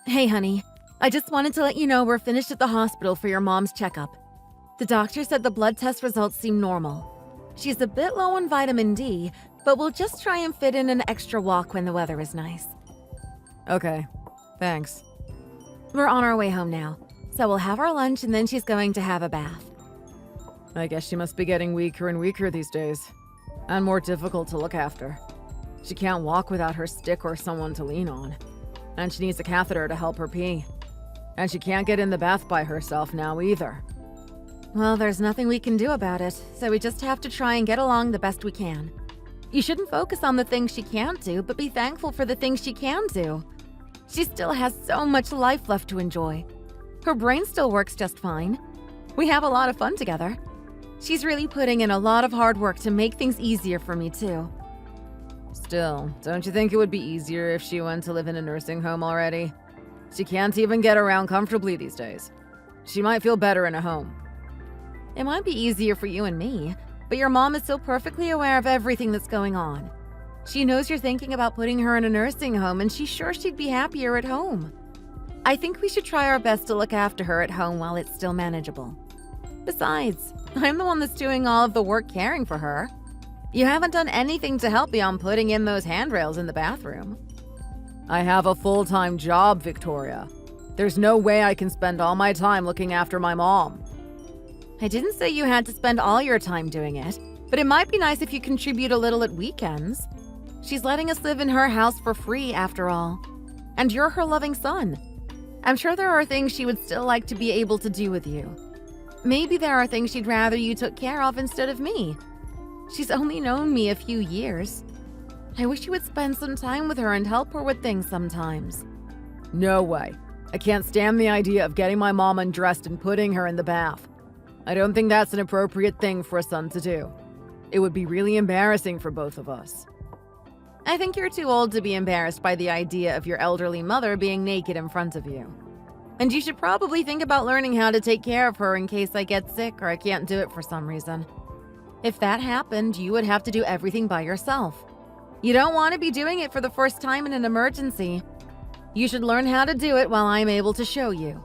Hey, honey. I just wanted to let you know we're finished at the hospital for your mom's checkup. The doctor said the blood test results seem normal. She's a bit low on vitamin D, but we'll just try and fit in an extra walk when the weather is nice. Okay, thanks. We're on our way home now, so we'll have our lunch and then she's going to have a bath. I guess she must be getting weaker and weaker these days, and more difficult to look after. She can't walk without her stick or someone to lean on, and she needs a catheter to help her pee. And she can't get in the bath by herself now either. Well, there's nothing we can do about it, so we just have to try and get along the best we can. You shouldn't focus on the things she can't do, but be thankful for the things she can do. She still has so much life left to enjoy. Her brain still works just fine. We have a lot of fun together. She's really putting in a lot of hard work to make things easier for me, too. Still, don't you think it would be easier if she went to live in a nursing home already? She can't even get around comfortably these days. She might feel better in a home. It might be easier for you and me, but your mom is so perfectly aware of everything that's going on. She knows you're thinking about putting her in a nursing home, and she's sure she'd be happier at home. I think we should try our best to look after her at home while it's still manageable. Besides, I'm the one that's doing all of the work caring for her. You haven't done anything to help beyond putting in those handrails in the bathroom. I have a full-time job, Victoria. There's no way I can spend all my time looking after my mom. I didn't say you had to spend all your time doing it, but it might be nice if you contribute a little at weekends. She's letting us live in her house for free, after all. And you're her loving son. I'm sure there are things she would still like to be able to do with you. Maybe there are things she'd rather you took care of instead of me. She's only known me a few years. I wish you would spend some time with her and help her with things sometimes. No way. I can't stand the idea of getting my mom undressed and putting her in the bath. I don't think that's an appropriate thing for a son to do. It would be really embarrassing for both of us. I think you're too old to be embarrassed by the idea of your elderly mother being naked in front of you. And you should probably think about learning how to take care of her in case I get sick or I can't do it for some reason. If that happened, you would have to do everything by yourself. You don't want to be doing it for the first time in an emergency. You should learn how to do it while I'm able to show you.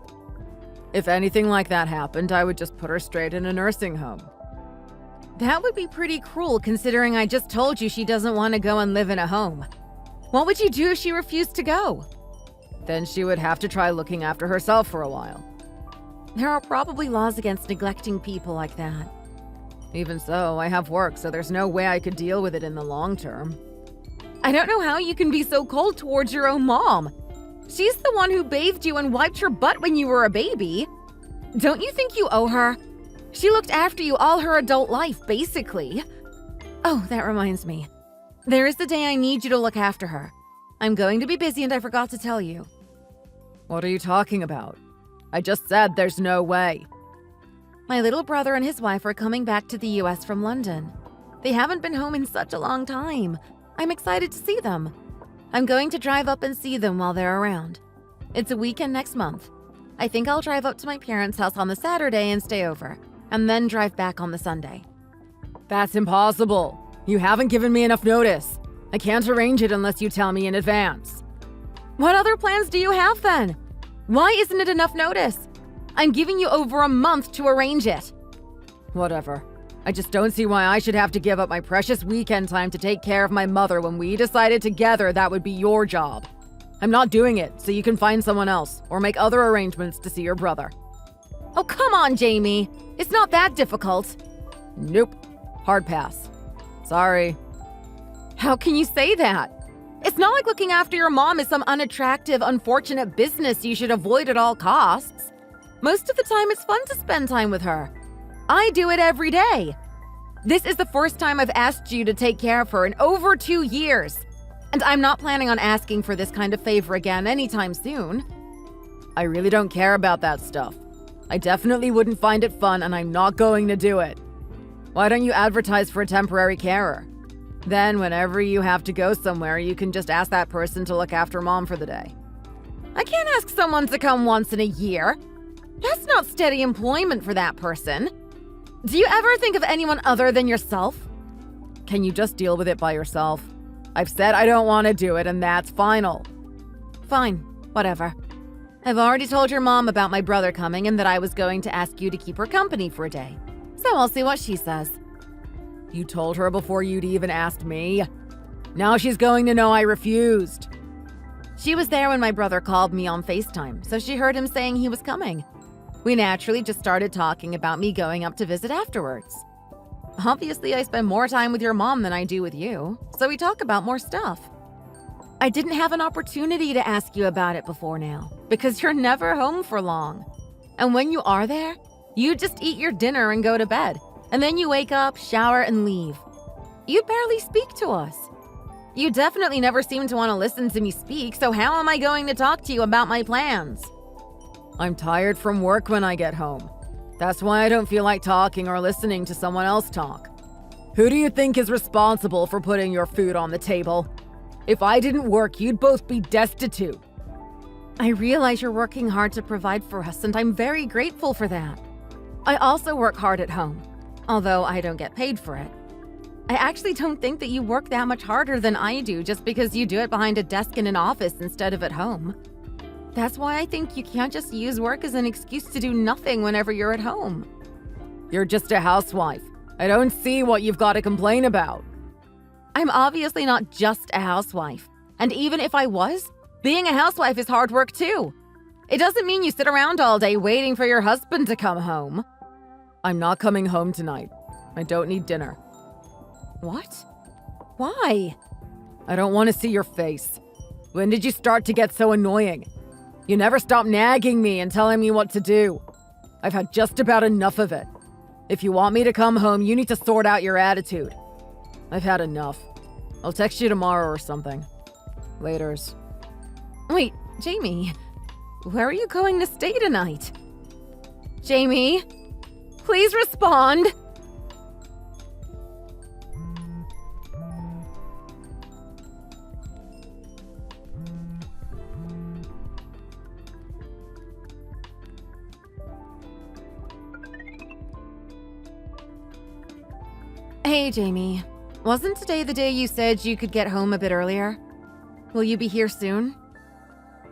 If anything like that happened, I would just put her straight in a nursing home. That would be pretty cruel considering I just told you she doesn't want to go and live in a home. What would you do if she refused to go? Then she would have to try looking after herself for a while. There are probably laws against neglecting people like that. Even so, I have work, so there's no way I could deal with it in the long term. I don't know how you can be so cold towards your own mom. She's the one who bathed you and wiped your butt when you were a baby. Don't you think you owe her? She looked after you all her adult life, basically. Oh, that reminds me. There is the day I need you to look after her. I'm going to be busy and I forgot to tell you. What are you talking about? I just said there's no way. My little brother and his wife are coming back to the US from London. They haven't been home in such a long time. I'm excited to see them. I'm going to drive up and see them while they're around. It's a weekend next month. I think I'll drive up to my parents' house on the Saturday and stay over, and then drive back on the Sunday. That's impossible. You haven't given me enough notice. I can't arrange it unless you tell me in advance. What other plans do you have then? Why isn't it enough notice? I'm giving you over a month to arrange it. Whatever. I just don't see why I should have to give up my precious weekend time to take care of my mother when we decided together that would be your job. I'm not doing it, so you can find someone else or make other arrangements to see your brother. Oh, come on, Jamie. It's not that difficult. Nope. Hard pass. Sorry. How can you say that? It's not like looking after your mom is some unattractive, unfortunate business you should avoid at all costs. Most of the time, it's fun to spend time with her. I do it every day. This is the first time I've asked you to take care of her in over 2 years. And I'm not planning on asking for this kind of favor again anytime soon. I really don't care about that stuff. I definitely wouldn't find it fun, and I'm not going to do it. Why don't you advertise for a temporary carer? Then, whenever you have to go somewhere, you can just ask that person to look after mom for the day. I can't ask someone to come once in a year. That's not steady employment for that person. Do you ever think of anyone other than yourself? Can you just deal with it by yourself? I've said I don't want to do it, and that's final. Fine, whatever. I've already told your mom about my brother coming and that I was going to ask you to keep her company for a day. So I'll see what she says. You told her before you'd even asked me? Now she's going to know I refused. She was there when my brother called me on FaceTime, so she heard him saying he was coming. We naturally just started talking about me going up to visit afterwards. Obviously, I spend more time with your mom than I do with you, so we talk about more stuff. I didn't have an opportunity to ask you about it before now, because you're never home for long. And when you are there, you just eat your dinner and go to bed, and then you wake up, shower, and leave. You barely speak to us. You definitely never seem to want to listen to me speak, so how am I going to talk to you about my plans? I'm tired from work when I get home. That's why I don't feel like talking or listening to someone else talk. Who do you think is responsible for putting your food on the table? If I didn't work, you'd both be destitute. I realize you're working hard to provide for us, and I'm very grateful for that. I also work hard at home, although I don't get paid for it. I actually don't think that you work that much harder than I do just because you do it behind a desk in an office instead of at home. That's why I think you can't just use work as an excuse to do nothing whenever you're at home. You're just a housewife. I don't see what you've got to complain about. I'm obviously not just a housewife. And even if I was, being a housewife is hard work too. It doesn't mean you sit around all day waiting for your husband to come home. I'm not coming home tonight. I don't need dinner. What? Why? I don't want to see your face. When did you start to get so annoying? You never stop nagging me and telling me what to do. I've had just about enough of it. If you want me to come home, you need to sort out your attitude. I've had enough. I'll text you tomorrow or something. Laters. Wait, Jamie, where are you going to stay tonight? Jamie, please respond. Hey, Jamie. Wasn't today the day you said you could get home a bit earlier? Will you be here soon?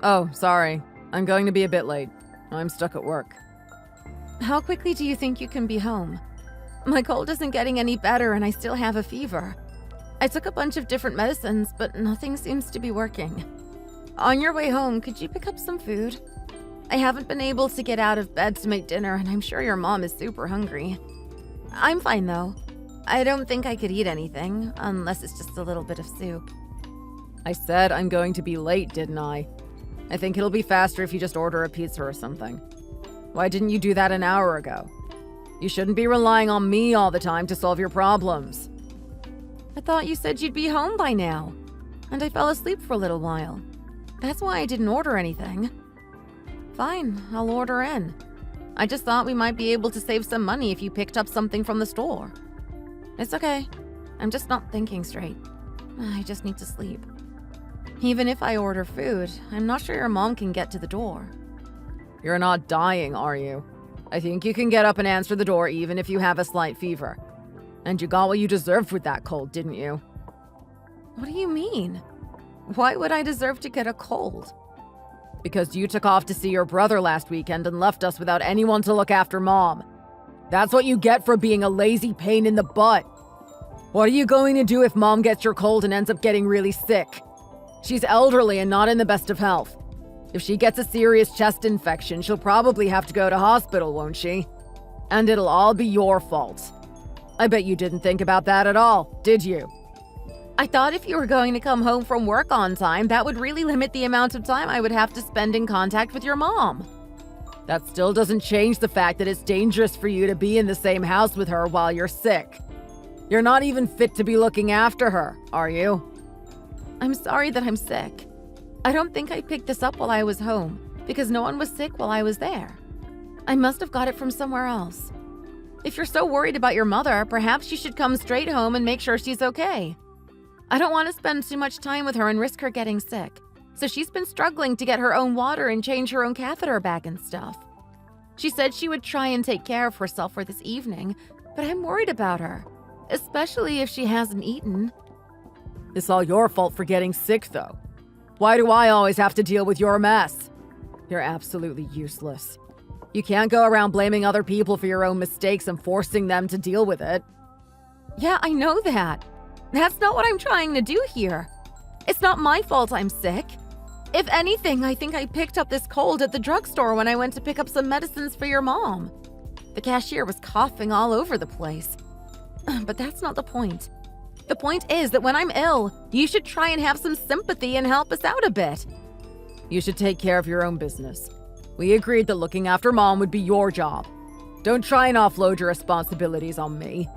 Oh, sorry. I'm going to be a bit late. I'm stuck at work. How quickly do you think you can be home? My cold isn't getting any better and I still have a fever. I took a bunch of different medicines, but nothing seems to be working. On your way home, could you pick up some food? I haven't been able to get out of bed to make dinner, and I'm sure your mom is super hungry. I'm fine, though. I don't think I could eat anything, unless it's just a little bit of soup. I said I'm going to be late, didn't I? I think it'll be faster if you just order a pizza or something. Why didn't you do that an hour ago? You shouldn't be relying on me all the time to solve your problems. I thought you said you'd be home by now, and I fell asleep for a little while. That's why I didn't order anything. Fine, I'll order in. I just thought we might be able to save some money if you picked up something from the store. It's okay. I'm just not thinking straight. I just need to sleep. Even if I order food, I'm not sure your mom can get to the door. You're not dying, are you? I think you can get up and answer the door even if you have a slight fever. And you got what you deserved with that cold, didn't you? What do you mean? Why would I deserve to get a cold? Because you took off to see your brother last weekend and left us without anyone to look after Mom. That's what you get for being a lazy pain in the butt. What are you going to do if Mom gets your cold and ends up getting really sick? She's elderly and not in the best of health. If she gets a serious chest infection, she'll probably have to go to hospital, won't she? And it'll all be your fault. I bet you didn't think about that at all, did you? I thought if you were going to come home from work on time, that would really limit the amount of time I would have to spend in contact with your mom. That still doesn't change the fact that it's dangerous for you to be in the same house with her while you're sick. You're not even fit to be looking after her, are you? I'm sorry that I'm sick. I don't think I picked this up while I was home, because no one was sick while I was there. I must have got it from somewhere else. If you're so worried about your mother, perhaps you should come straight home and make sure she's okay. I don't want to spend too much time with her and risk her getting sick. So she's been struggling to get her own water and change her own catheter back and stuff. She said she would try and take care of herself for this evening, but I'm worried about her, especially if she hasn't eaten. It's all your fault for getting sick, though. Why do I always have to deal with your mess? You're absolutely useless. You can't go around blaming other people for your own mistakes and forcing them to deal with it. Yeah, I know that. That's not what I'm trying to do here. It's not my fault I'm sick. If anything, I think I picked up this cold at the drugstore when I went to pick up some medicines for your mom. The cashier was coughing all over the place. But that's not the point. The point is that when I'm ill, you should try and have some sympathy and help us out a bit. You should take care of your own business. We agreed that looking after Mom would be your job. Don't try and offload your responsibilities on me.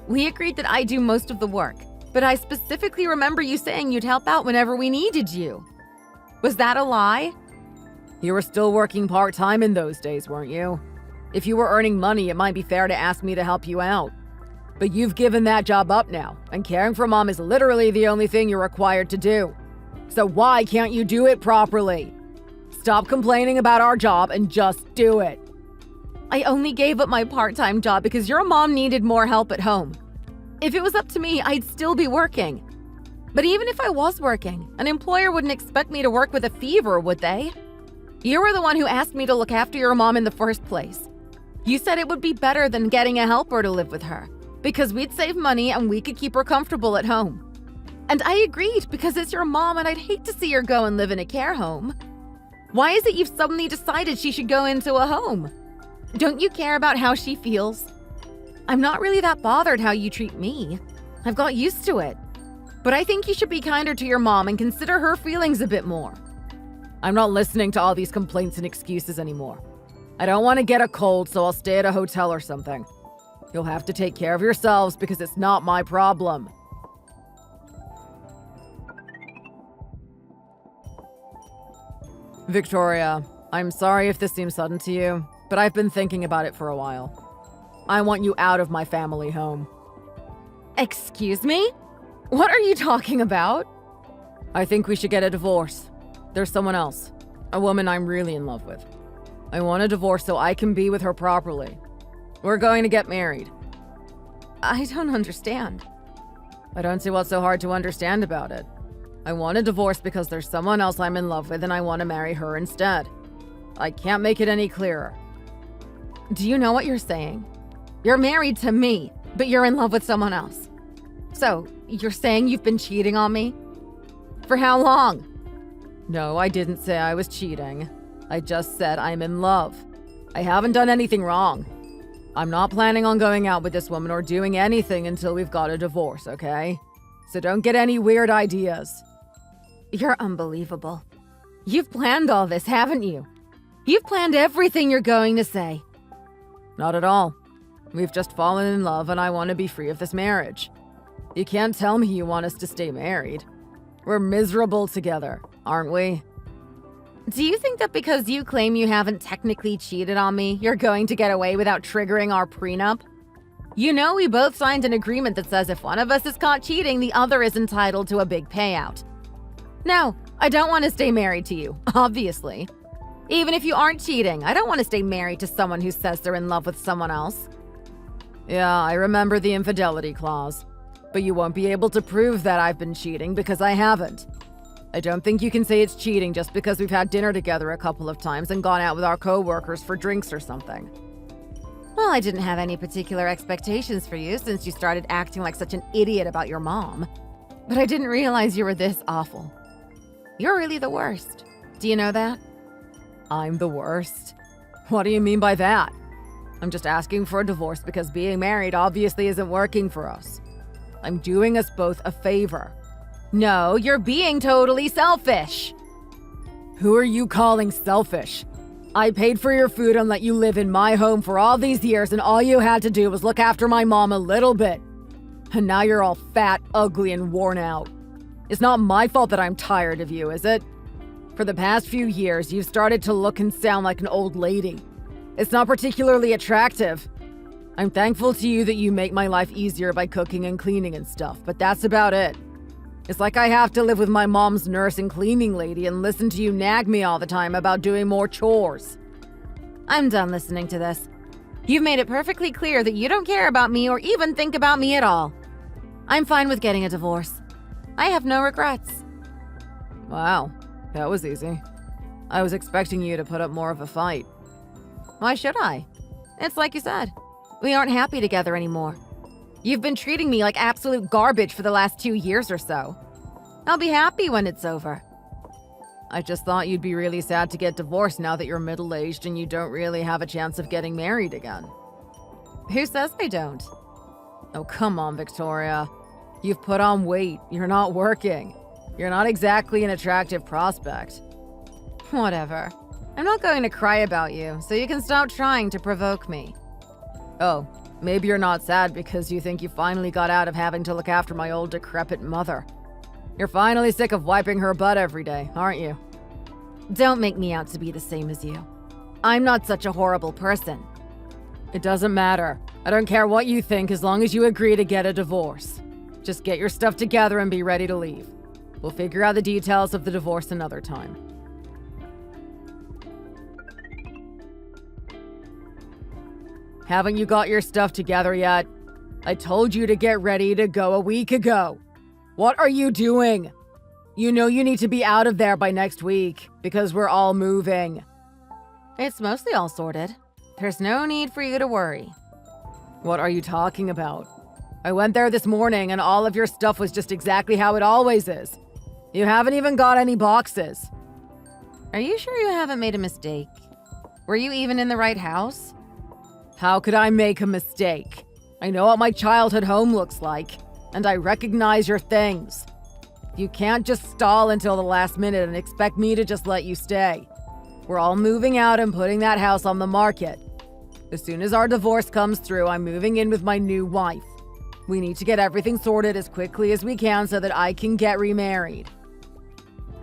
We agreed that I do most of the work, but I specifically remember you saying you'd help out whenever we needed you. Was that a lie? You were still working part-time in those days, weren't you? If you were earning money, it might be fair to ask me to help you out. But you've given that job up now, and caring for Mom is literally the only thing you're required to do. So why can't you do it properly? Stop complaining about our job and just do it. I only gave up my part-time job because your mom needed more help at home. If it was up to me, I'd still be working. But even if I was working, an employer wouldn't expect me to work with a fever, would they? You were the one who asked me to look after your mom in the first place. You said it would be better than getting a helper to live with her, because we'd save money and we could keep her comfortable at home. And I agreed because it's your mom and I'd hate to see her go and live in a care home. Why is it you've suddenly decided she should go into a home? Don't you care about how she feels? I'm not really that bothered how you treat me. I've got used to it. But I think you should be kinder to your mom and consider her feelings a bit more. I'm not listening to all these complaints and excuses anymore. I don't want to get a cold, so I'll stay at a hotel or something. You'll have to take care of yourselves because it's not my problem. Victoria, I'm sorry if this seems sudden to you, but I've been thinking about it for a while. I want you out of my family home. Excuse me? What are you talking about? I think we should get a divorce. There's someone else, a woman I'm really in love with. I want a divorce so I can be with her properly. We're going to get married. I don't understand. I don't see what's so hard to understand about it. I want a divorce because there's someone else I'm in love with and I want to marry her instead. I can't make it any clearer. Do you know what you're saying? You're married to me, but you're in love with someone else. So, you're saying you've been cheating on me? For how long? No, I didn't say I was cheating. I just said I'm in love. I haven't done anything wrong. I'm not planning on going out with this woman or doing anything until we've got a divorce, okay? So don't get any weird ideas. You're unbelievable. You've planned all this, haven't you? You've planned everything you're going to say. Not at all. We've just fallen in love and I want to be free of this marriage. You can't tell me you want us to stay married. We're miserable together, aren't we? Do you think that because you claim you haven't technically cheated on me, you're going to get away without triggering our prenup? You know we both signed an agreement that says if one of us is caught cheating, the other is entitled to a big payout. No, I don't want to stay married to you, obviously. Even if you aren't cheating, I don't want to stay married to someone who says they're in love with someone else. Yeah, I remember the infidelity clause. But you won't be able to prove that I've been cheating because I haven't. I don't think you can say it's cheating just because we've had dinner together a couple of times and gone out with our co-workers for drinks or something. Well, I didn't have any particular expectations for you since you started acting like such an idiot about your mom. But I didn't realize you were this awful. You're really the worst. Do you know that? I'm the worst? What do you mean by that? I'm just asking for a divorce because being married obviously isn't working for us. I'm doing us both a favor. No, you're being totally selfish. Who are you calling selfish? I paid for your food and let you live in my home for all these years and all you had to do was look after my mom a little bit. And now you're all fat, ugly, and worn out. It's not my fault that I'm tired of you, is it? For the past few years, you've started to look and sound like an old lady. It's not particularly attractive. I'm thankful to you that you make my life easier by cooking and cleaning and stuff, but that's about it. It's like I have to live with my mom's nurse and cleaning lady and listen to you nag me all the time about doing more chores. I'm done listening to this. You've made it perfectly clear that you don't care about me or even think about me at all. I'm fine with getting a divorce. I have no regrets. Wow, that was easy. I was expecting you to put up more of a fight. Why should I? It's like you said. We aren't happy together anymore. You've been treating me like absolute garbage for the last 2 years or so. I'll be happy when it's over. I just thought you'd be really sad to get divorced now that you're middle-aged and you don't really have a chance of getting married again. Who says I don't? Oh, come on, Victoria. You've put on weight. You're not working. You're not exactly an attractive prospect. Whatever. I'm not going to cry about you, so you can stop trying to provoke me. Oh, maybe you're not sad because you think you finally got out of having to look after my old decrepit mother. You're finally sick of wiping her butt every day, aren't you? Don't make me out to be the same as you. I'm not such a horrible person. It doesn't matter. I don't care what you think as long as you agree to get a divorce. Just get your stuff together and be ready to leave. We'll figure out the details of the divorce another time. Haven't you got your stuff together yet? I told you to get ready to go a week ago. What are you doing? You know you need to be out of there by next week because we're all moving. It's mostly all sorted. There's no need for you to worry. What are you talking about? I went there this morning and all of your stuff was just exactly how it always is. You haven't even got any boxes. Are you sure you haven't made a mistake? Were you even in the right house? How could I make a mistake? I know what my childhood home looks like, and I recognize your things. You can't just stall until the last minute and expect me to just let you stay. We're all moving out and putting that house on the market. As soon as our divorce comes through, I'm moving in with my new wife. We need to get everything sorted as quickly as we can so that I can get remarried.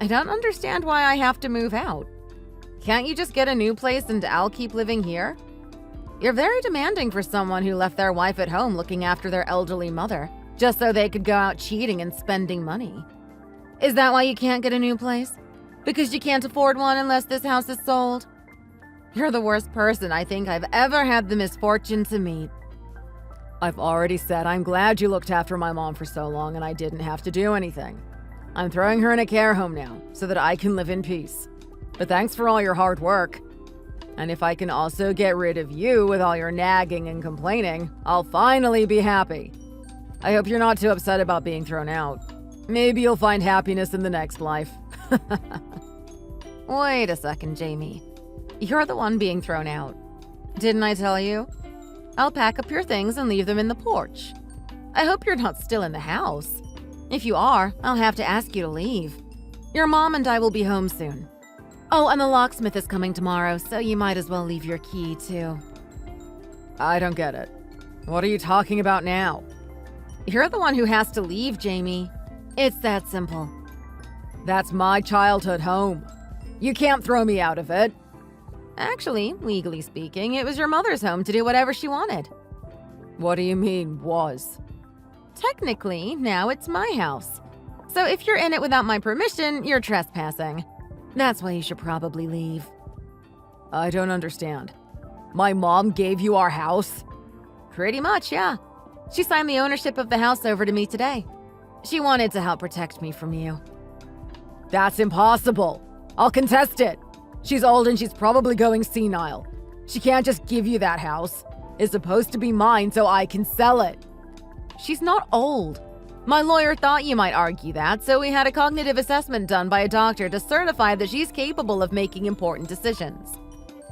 I don't understand why I have to move out. Can't you just get a new place and I'll keep living here? You're very demanding for someone who left their wife at home looking after their elderly mother, just so they could go out cheating and spending money. Is that why you can't get a new place? Because you can't afford one unless this house is sold? You're the worst person I think I've ever had the misfortune to meet. I've already said I'm glad you looked after my mom for so long and I didn't have to do anything. I'm throwing her in a care home now so that I can live in peace. But thanks for all your hard work. And if I can also get rid of you with all your nagging and complaining, I'll finally be happy. I hope you're not too upset about being thrown out. Maybe you'll find happiness in the next life. Wait a second, Jamie. You're the one being thrown out. Didn't I tell you? I'll pack up your things and leave them in the porch. I hope you're not still in the house. If you are, I'll have to ask you to leave. Your mom and I will be home soon. Oh, and the locksmith is coming tomorrow, so you might as well leave your key, too. I don't get it. What are you talking about now? You're the one who has to leave, Jamie. It's that simple. That's my childhood home. You can't throw me out of it. Actually, legally speaking, it was your mother's home to do whatever she wanted. What do you mean, was? Technically, now it's my house. So if you're in it without my permission, you're trespassing. That's why you should probably leave. I don't understand. My mom gave you our house? Pretty much, yeah. She signed the ownership of the house over to me today. She wanted to help protect me from you. That's impossible. I'll contest it. She's old and she's probably going senile. She can't just give you that house. It's supposed to be mine so I can sell it. She's not old. My lawyer thought you might argue that, so we had a cognitive assessment done by a doctor to certify that she's capable of making important decisions.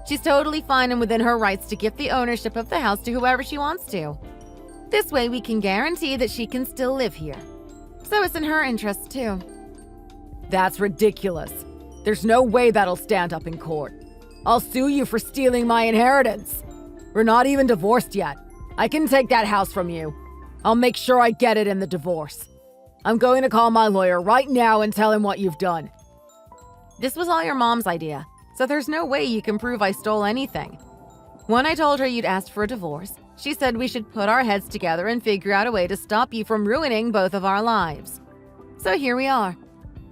She's totally fine and within her rights to give the ownership of the house to whoever she wants to. This way we can guarantee that she can still live here. So it's in her interest too. That's ridiculous. There's no way that'll stand up in court. I'll sue you for stealing my inheritance. We're not even divorced yet. I can take that house from you. I'll make sure I get it in the divorce. I'm going to call my lawyer right now and tell him what you've done. This was all your mom's idea, so there's no way you can prove I stole anything. When I told her you'd asked for a divorce, she said we should put our heads together and figure out a way to stop you from ruining both of our lives. So here we are.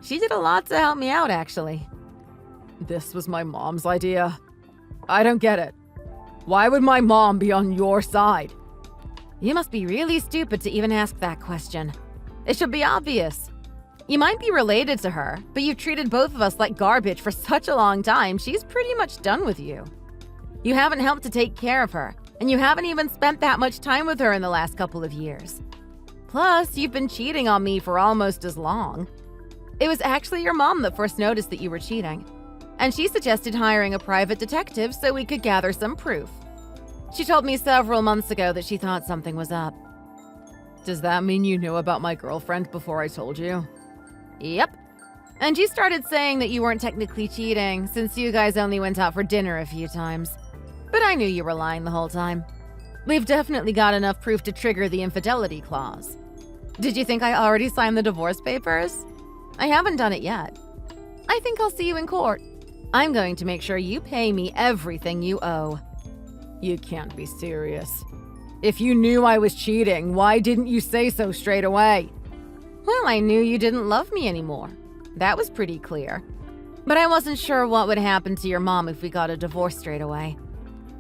She did a lot to help me out, actually. This was my mom's idea. I don't get it. Why would my mom be on your side? You must be really stupid to even ask that question. It should be obvious. You might be related to her, but you've treated both of us like garbage for such a long time, she's pretty much done with you. You haven't helped to take care of her, and you haven't even spent that much time with her in the last couple of years. Plus, you've been cheating on me for almost as long. It was actually your mom that first noticed that you were cheating, and she suggested hiring a private detective so we could gather some proof. She told me several months ago that she thought something was up. Does that mean you knew about my girlfriend before I told you? Yep. And you started saying that you weren't technically cheating since you guys only went out for dinner a few times. But I knew you were lying the whole time. We've definitely got enough proof to trigger the infidelity clause. Did you think I already signed the divorce papers? I haven't done it yet. I think I'll see you in court. I'm going to make sure you pay me everything you owe. You can't be serious. If you knew I was cheating, why didn't you say so straight away? Well, I knew you didn't love me anymore. That was pretty clear. But I wasn't sure what would happen to your mom if we got a divorce straight away.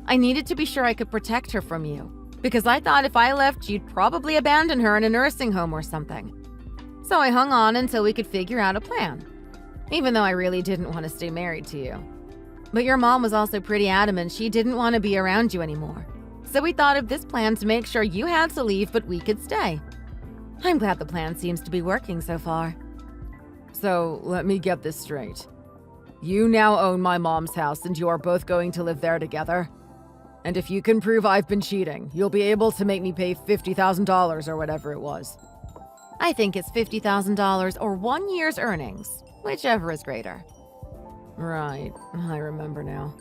I needed to be sure I could protect her from you, because I thought if I left, you'd probably abandon her in a nursing home or something. So I hung on until we could figure out a plan, even though I really didn't want to stay married to you. But your mom was also pretty adamant she didn't want to be around you anymore. So we thought of this plan to make sure you had to leave, but we could stay. I'm glad the plan seems to be working so far. So, let me get this straight. You now own my mom's house and you are both going to live there together? And if you can prove I've been cheating, you'll be able to make me pay $50,000 or whatever it was. I think it's $50,000 or 1 year's earnings, whichever is greater. Right, I remember now.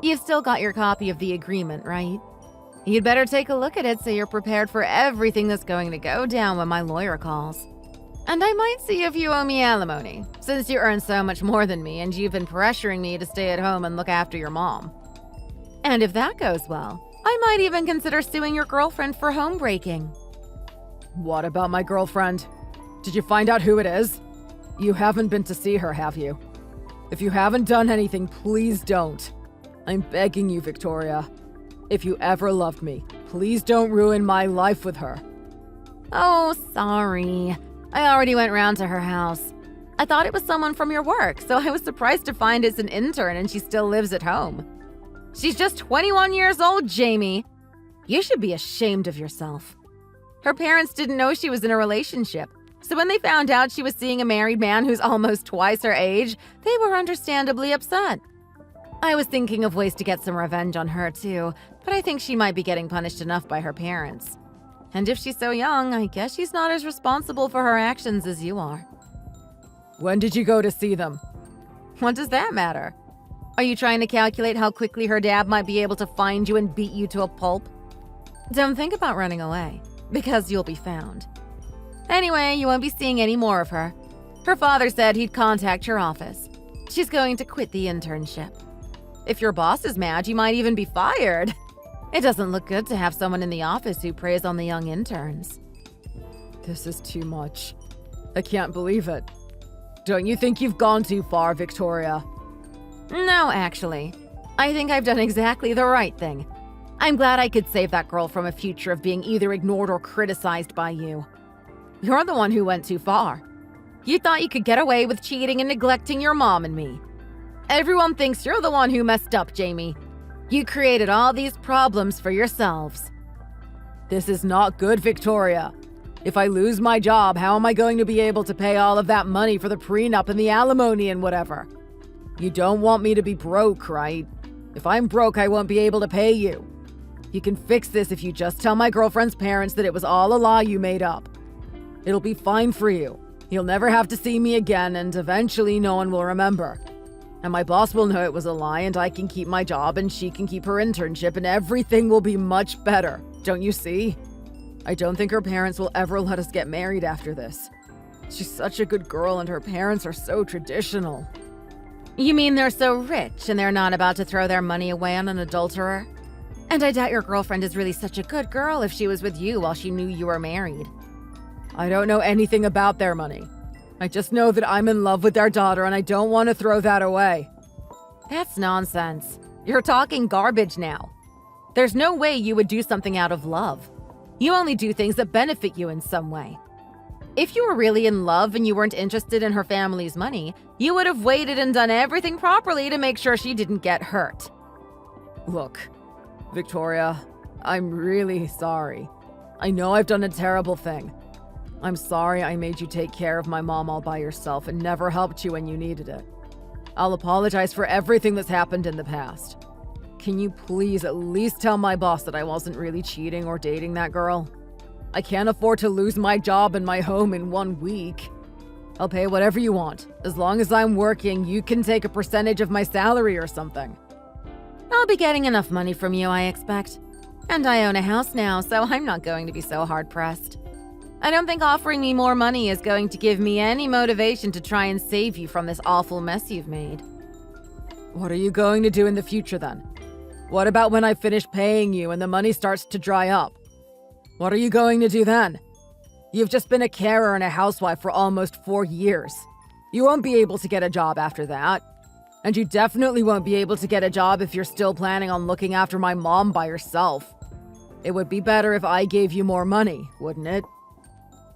You've still got your copy of the agreement, right? You'd better take a look at it so you're prepared for everything that's going to go down when my lawyer calls. And I might see if you owe me alimony, since you earn so much more than me and you've been pressuring me to stay at home and look after your mom. And if that goes well, I might even consider suing your girlfriend for homebreaking. What about my girlfriend? Did you find out who it is? You haven't been to see her, have you? If you haven't done anything, please don't. I'm begging you, Victoria. If you ever loved me, please don't ruin my life with her. Oh, sorry. I already went round to her house. I thought it was someone from your work, so I was surprised to find it's an intern and she still lives at home. She's just 21 years old, Jamie. You should be ashamed of yourself. Her parents didn't know she was in a relationship, so when they found out she was seeing a married man who's almost twice her age, they were understandably upset. I was thinking of ways to get some revenge on her too, but I think she might be getting punished enough by her parents. And if she's so young, I guess she's not as responsible for her actions as you are. When did you go to see them? What does that matter? Are you trying to calculate how quickly her dad might be able to find you and beat you to a pulp? Don't think about running away, because you'll be found. Anyway, you won't be seeing any more of her. Her father said he'd contact your office. She's going to quit the internship. If your boss is mad, you might even be fired. It doesn't look good to have someone in the office who preys on the young interns. This is too much. I can't believe it. Don't you think you've gone too far, Victoria? No, actually. I think I've done exactly the right thing. I'm glad I could save that girl from a future of being either ignored or criticized by you. You're the one who went too far. You thought you could get away with cheating and neglecting your mom and me. Everyone thinks you're the one who messed up, Jamie. You created all these problems for yourselves. This is not good, Victoria. If I lose my job, how am I going to be able to pay all of that money for the prenup and the alimony and whatever? You don't want me to be broke, right? If I'm broke, I won't be able to pay you. You can fix this if you just tell my girlfriend's parents that it was all a lie you made up. It'll be fine for you. You'll never have to see me again, and eventually no one will remember. And my boss will know it was a lie, and I can keep my job, and she can keep her internship, and everything will be much better. Don't you see? I don't think her parents will ever let us get married after this. She's such a good girl, and her parents are so traditional. You mean they're so rich, and they're not about to throw their money away on an adulterer? And I doubt your girlfriend is really such a good girl if she was with you while she knew you were married. I don't know anything about their money. I just know that I'm in love with their daughter and I don't want to throw that away. That's nonsense. You're talking garbage now. There's no way you would do something out of love. You only do things that benefit you in some way. If you were really in love and you weren't interested in her family's money, you would have waited and done everything properly to make sure she didn't get hurt. Look, Victoria, I'm really sorry. I know I've done a terrible thing. I'm sorry I made you take care of my mom all by yourself and never helped you when you needed it. I'll apologize for everything that's happened in the past. Can you please at least tell my boss that I wasn't really cheating or dating that girl? I can't afford to lose my job and my home in 1 week. I'll pay whatever you want. As long as I'm working, you can take a percentage of my salary or something. I'll be getting enough money from you, I expect. And I own a house now, so I'm not going to be so hard-pressed. I don't think offering me more money is going to give me any motivation to try and save you from this awful mess you've made. What are you going to do in the future then? What about when I finish paying you and the money starts to dry up? What are you going to do then? You've just been a carer and a housewife for almost 4 years. You won't be able to get a job after that. And you definitely won't be able to get a job if you're still planning on looking after my mom by yourself. It would be better if I gave you more money, wouldn't it?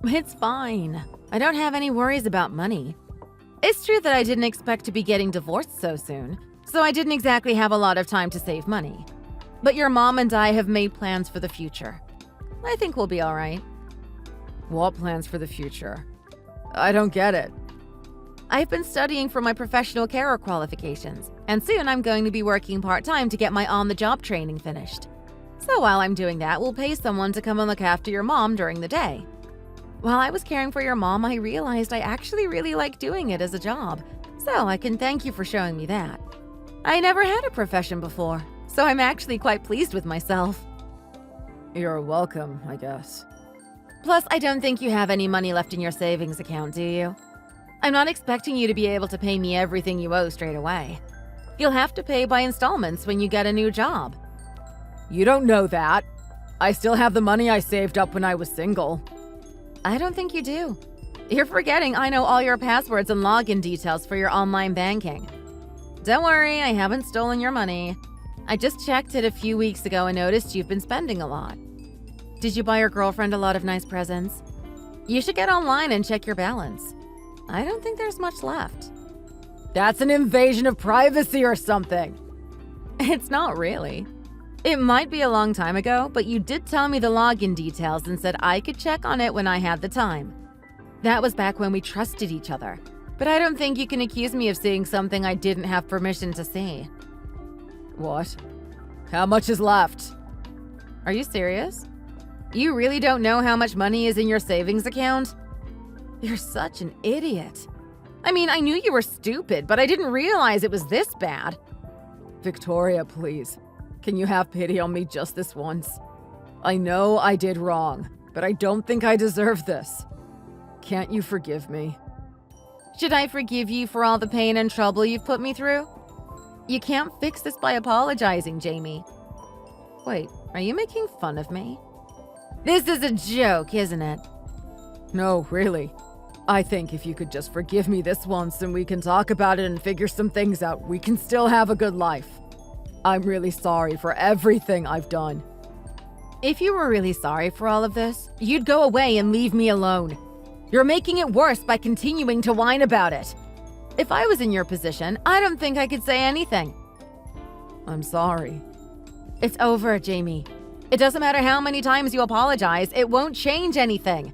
It's fine. I don't have any worries about money. It's true that I didn't expect to be getting divorced so soon, so I didn't exactly have a lot of time to save money. But your mom and I have made plans for the future. I think we'll be all right. What plans for the future? I don't get it. I've been studying for my professional carer qualifications, and soon I'm going to be working part-time to get my on-the-job training finished. So while I'm doing that, we'll pay someone to come and look after your mom during the day. While I was caring for your mom, I realized I actually really like doing it as a job, so I can thank you for showing me that. I never had a profession before, so I'm actually quite pleased with myself. You're welcome, I guess. Plus, I don't think you have any money left in your savings account, do you? I'm not expecting you to be able to pay me everything you owe straight away. You'll have to pay by installments when you get a new job. You don't know that. I still have the money I saved up when I was single. I don't think you do. You're forgetting I know all your passwords and login details for your online banking. Don't worry, I haven't stolen your money. I just checked it a few weeks ago and noticed you've been spending a lot. Did you buy your girlfriend a lot of nice presents? You should get online and check your balance. I don't think there's much left. That's an invasion of privacy or something. It's not really. It might be a long time ago, but you did tell me the login details and said I could check on it when I had the time. That was back when we trusted each other. But I don't think you can accuse me of seeing something I didn't have permission to see. What? How much is left? Are you serious? You really don't know how much money is in your savings account? You're such an idiot. I mean, I knew you were stupid, but I didn't realize it was this bad. Victoria, please. Can you have pity on me just this once? I know I did wrong, but I don't think I deserve this. Can't you forgive me? Should I forgive you for all the pain and trouble you've put me through? You can't fix this by apologizing, Jamie. Wait, are you making fun of me? This is a joke, isn't it? No, really. I think if you could just forgive me this once and we can talk about it and figure some things out, we can still have a good life. I'm really sorry for everything I've done. If you were really sorry for all of this, you'd go away and leave me alone. You're making it worse by continuing to whine about it. If I was in your position, I don't think I could say anything. I'm sorry. It's over, Jamie. It doesn't matter how many times you apologize, it won't change anything.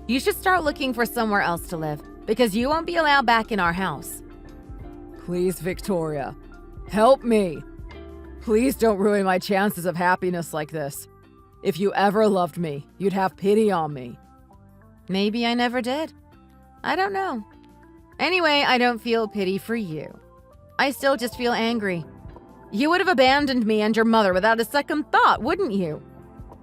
You should start looking for somewhere else to live, because you won't be allowed back in our house. Please, Victoria, help me. Please don't ruin my chances of happiness like this. If you ever loved me, you'd have pity on me. Maybe I never did. I don't know. Anyway, I don't feel pity for you. I still just feel angry. You would have abandoned me and your mother without a second thought, wouldn't you?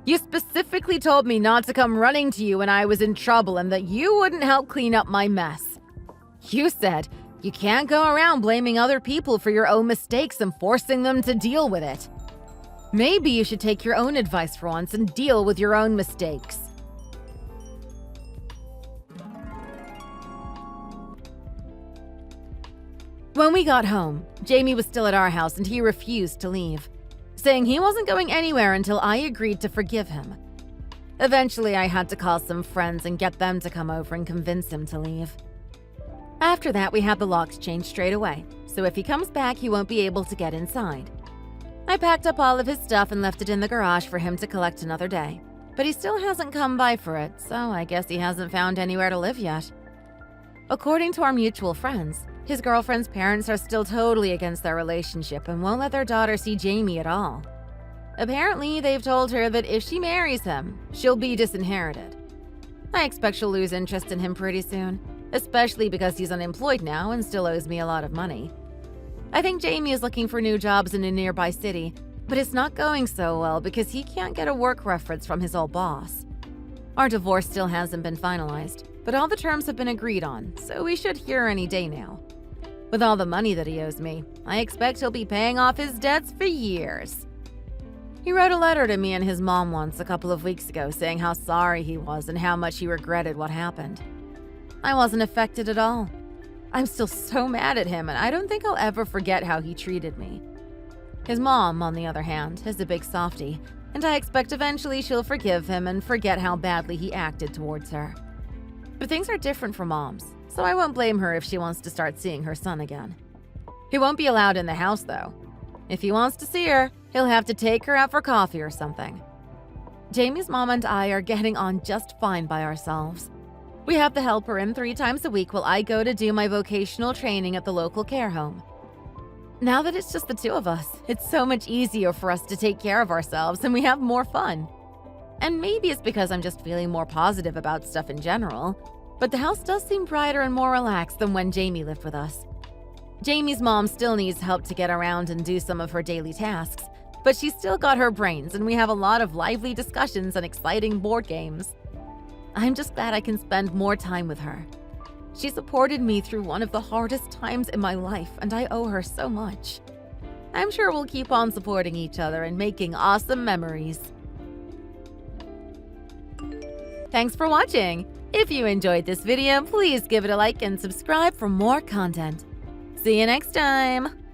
You specifically told me not to come running to you when I was in trouble and that you wouldn't help clean up my mess. You said you can't go around blaming other people for your own mistakes and forcing them to deal with it. Maybe you should take your own advice for once and deal with your own mistakes. When we got home, Jamie was still at our house and he refused to leave, saying he wasn't going anywhere until I agreed to forgive him. Eventually, I had to call some friends and get them to come over and convince him to leave. After that, we had the locks changed straight away, so if he comes back, he won't be able to get inside. I packed up all of his stuff and left it in the garage for him to collect another day, but he still hasn't come by for it, so I guess he hasn't found anywhere to live yet. According to our mutual friends, his girlfriend's parents are still totally against their relationship and won't let their daughter see Jamie at all. Apparently, they've told her that if she marries him, she'll be disinherited. I expect she'll lose interest in him pretty soon, especially because he's unemployed now and still owes me a lot of money. I think Jamie is looking for new jobs in a nearby city, but it's not going so well because he can't get a work reference from his old boss. Our divorce still hasn't been finalized, but all the terms have been agreed on, so we should hear any day now. With all the money that he owes me, I expect he'll be paying off his debts for years. He wrote a letter to me and his mom once a couple of weeks ago saying how sorry he was and how much he regretted what happened. I wasn't affected at all. I'm still so mad at him, and I don't think I'll ever forget how he treated me. His mom, on the other hand, is a big softie, and I expect eventually she'll forgive him and forget how badly he acted towards her. But things are different for moms, so I won't blame her if she wants to start seeing her son again. He won't be allowed in the house, though. If he wants to see her, he'll have to take her out for coffee or something. Jamie's mom and I are getting on just fine by ourselves. We have to help her in 3 times a week while I go to do my vocational training at the local care home. Now that it's just the 2 of us, it's so much easier for us to take care of ourselves and we have more fun. And maybe it's because I'm just feeling more positive about stuff in general, but the house does seem brighter and more relaxed than when Jamie lived with us. Jamie's mom still needs help to get around and do some of her daily tasks, but she's still got her brains and we have a lot of lively discussions and exciting board games. I'm just glad I can spend more time with her. She supported me through one of the hardest times in my life, and I owe her so much. I'm sure we'll keep on supporting each other and making awesome memories. Thanks for watching! If you enjoyed this video, please give it a like and subscribe for more content. See you next time!